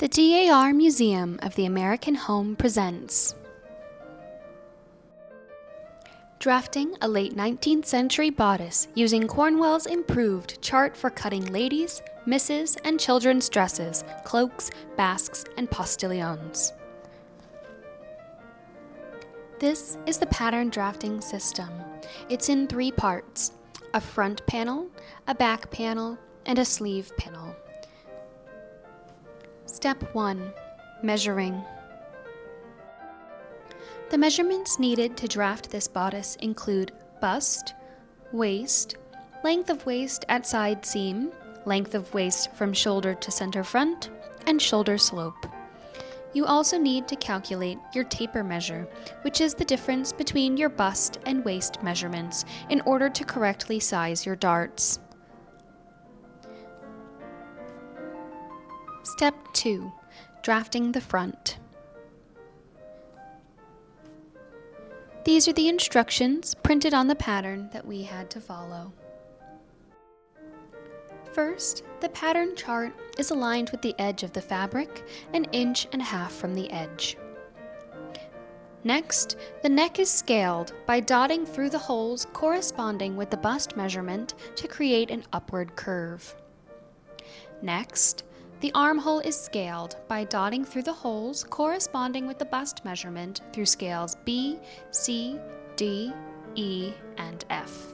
The DAR Museum of the American Home presents Drafting a late 19th century bodice using Cornwell's improved chart for cutting ladies', misses', and children's dresses, cloaks, basques, and postillions. This is the pattern drafting system. It's in 3 parts: a front panel, a back panel, and a sleeve panel. Step 1. Measuring. The measurements needed to draft this bodice include bust, waist, length of waist at side seam, length of waist from shoulder to center front, and shoulder slope. You also need to calculate your taper measure, which is the difference between your bust and waist measurements, in order to correctly size your darts. Step 2. Drafting the front. These are the instructions printed on the pattern that we had to follow. First, the pattern chart is aligned with the edge of the fabric, 1.5 inches from the edge. Next, the neck is scaled by dotting through the holes corresponding with the bust measurement to create an upward curve. Next, the armhole is scaled by dotting through the holes corresponding with the bust measurement through scales B, C, D, E, and F.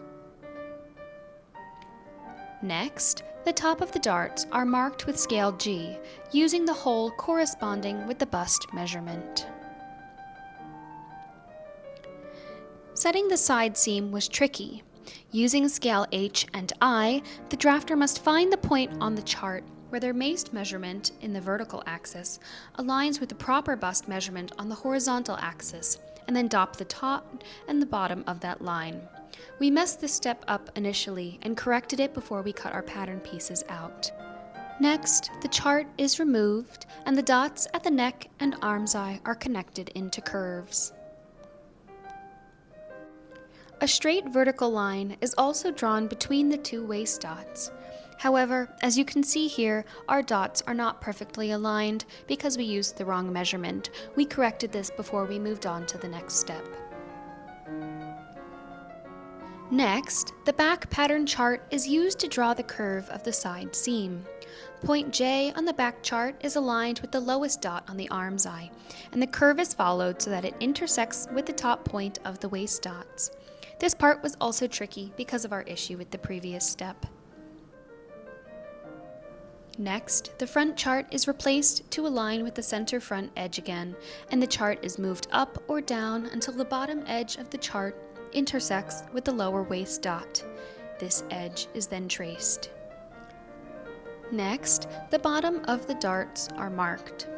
Next, the top of the darts are marked with scale G, using the hole corresponding with the bust measurement. Setting the side seam was tricky. Using scale H and I, the drafter must find the point on the chart where their waist measurement in the vertical axis aligns with the proper bust measurement on the horizontal axis, and then dot the top and the bottom of that line. We messed this step up initially and corrected it before we cut our pattern pieces out. Next, the chart is removed and the dots at the neck and armscye are connected into curves. A straight vertical line is also drawn between the 2 waist dots. However, as you can see here, our dots are not perfectly aligned because we used the wrong measurement. We corrected this before we moved on to the next step. Next, the back pattern chart is used to draw the curve of the side seam. Point J on the back chart is aligned with the lowest dot on the armscye, and the curve is followed so that it intersects with the top point of the waist dots. This part was also tricky because of our issue with the previous step. Next, the front chart is replaced to align with the center front edge again, and the chart is moved up or down until the bottom edge of the chart intersects with the lower waist dot. This edge is then traced. Next, the bottom of the darts are marked.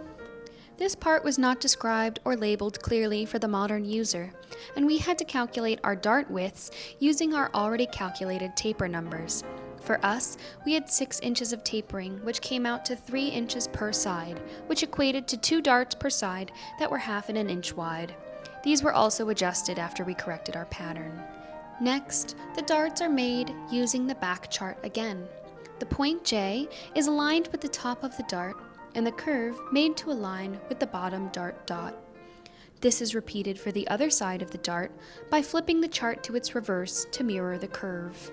This part was not described or labeled clearly for the modern user, and we had to calculate our dart widths using our already calculated taper numbers. For us, we had 6 inches of tapering, which came out to 3 inches per side, which equated to 2 darts per side that were 1/2 inch wide. These were also adjusted after we corrected our pattern. Next, the darts are made using the back chart again. The point J is aligned with the top of the dart, and the curve made to align with the bottom dart dot. This is repeated for the other side of the dart by flipping the chart to its reverse to mirror the curve.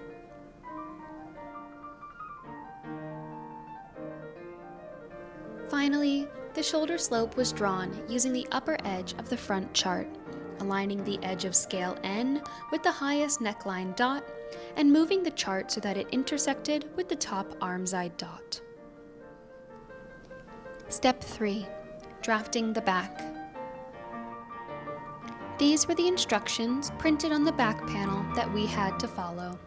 Finally, the shoulder slope was drawn using the upper edge of the front chart, aligning the edge of scale N with the highest neckline dot, and moving the chart so that it intersected with the top armscye dot. Step 3. Drafting the back. These were the instructions printed on the back panel that we had to follow.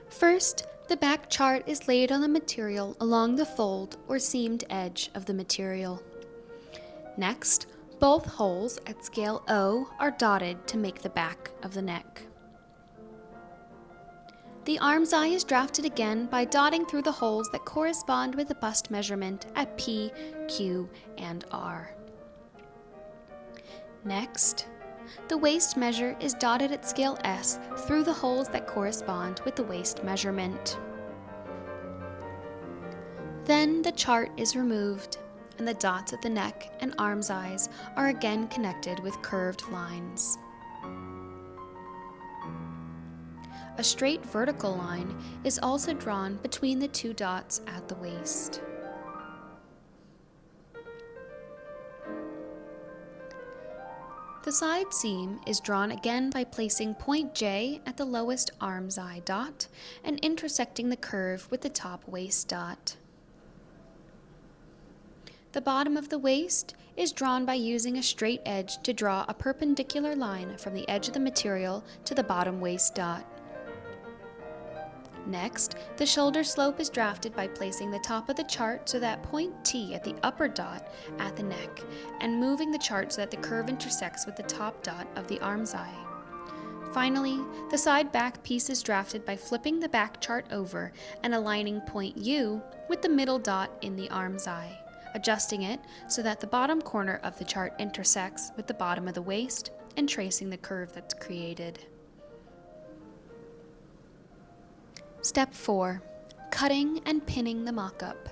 First, the back chart is laid on the material along the fold or seamed edge of the material. Next, both holes at scale O are dotted to make the back of the neck. The armscye is drafted again by dotting through the holes that correspond with the bust measurement at P, Q, and R. Next, the waist measure is dotted at scale S through the holes that correspond with the waist measurement. Then the chart is removed, and the dots at the neck and arm's eyes are again connected with curved lines. A straight vertical line is also drawn between the two dots at the waist. The side seam is drawn again by placing point J at the lowest arm's eye dot and intersecting the curve with the top waist dot. The bottom of the waist is drawn by using a straight edge to draw a perpendicular line from the edge of the material to the bottom waist dot. Next, the shoulder slope is drafted by placing the top of the chart so that point T at the upper dot at the neck, and moving the chart so that the curve intersects with the top dot of the arm's eye. Finally, the side back piece is drafted by flipping the back chart over and aligning point U with the middle dot in the arm's eye, adjusting it so that the bottom corner of the chart intersects with the bottom of the waist and tracing the curve that's created. Step 4. Cutting and pinning the mock-up.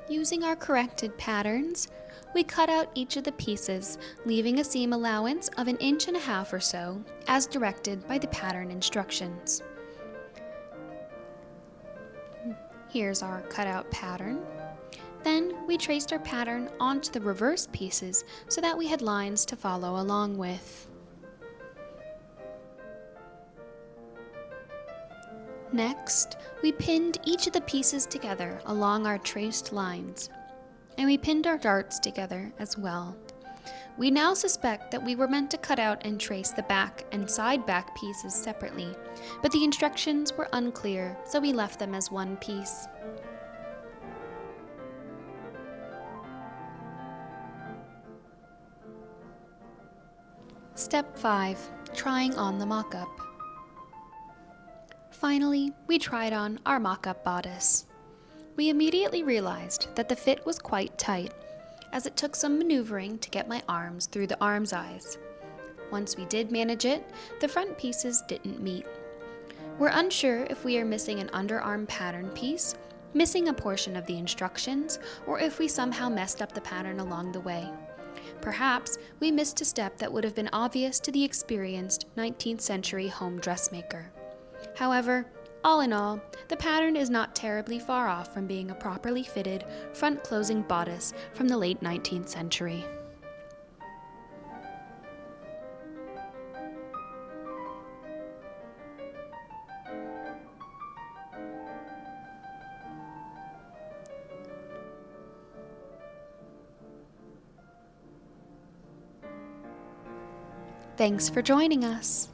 Using our corrected patterns, we cut out each of the pieces, leaving a seam allowance of 1.5 inches or so, as directed by the pattern instructions. Here's our cutout pattern. Then we traced our pattern onto the reverse pieces so that we had lines to follow along with. Next, we pinned each of the pieces together along our traced lines, and we pinned our darts together as well. We now suspect that we were meant to cut out and trace the back and side back pieces separately, but the instructions were unclear, so we left them as one piece. Step 5. Trying on the mock-up. Finally, we tried on our mock-up bodice. We immediately realized that the fit was quite tight, as it took some maneuvering to get my arms through the arm's eyes. Once we did manage it, the front pieces didn't meet. We're unsure if we are missing an underarm pattern piece, missing a portion of the instructions, or if we somehow messed up the pattern along the way. Perhaps we missed a step that would have been obvious to the experienced 19th century home dressmaker. However, all in all, the pattern is not terribly far off from being a properly fitted, front-closing bodice from the late 19th century. Thanks for joining us.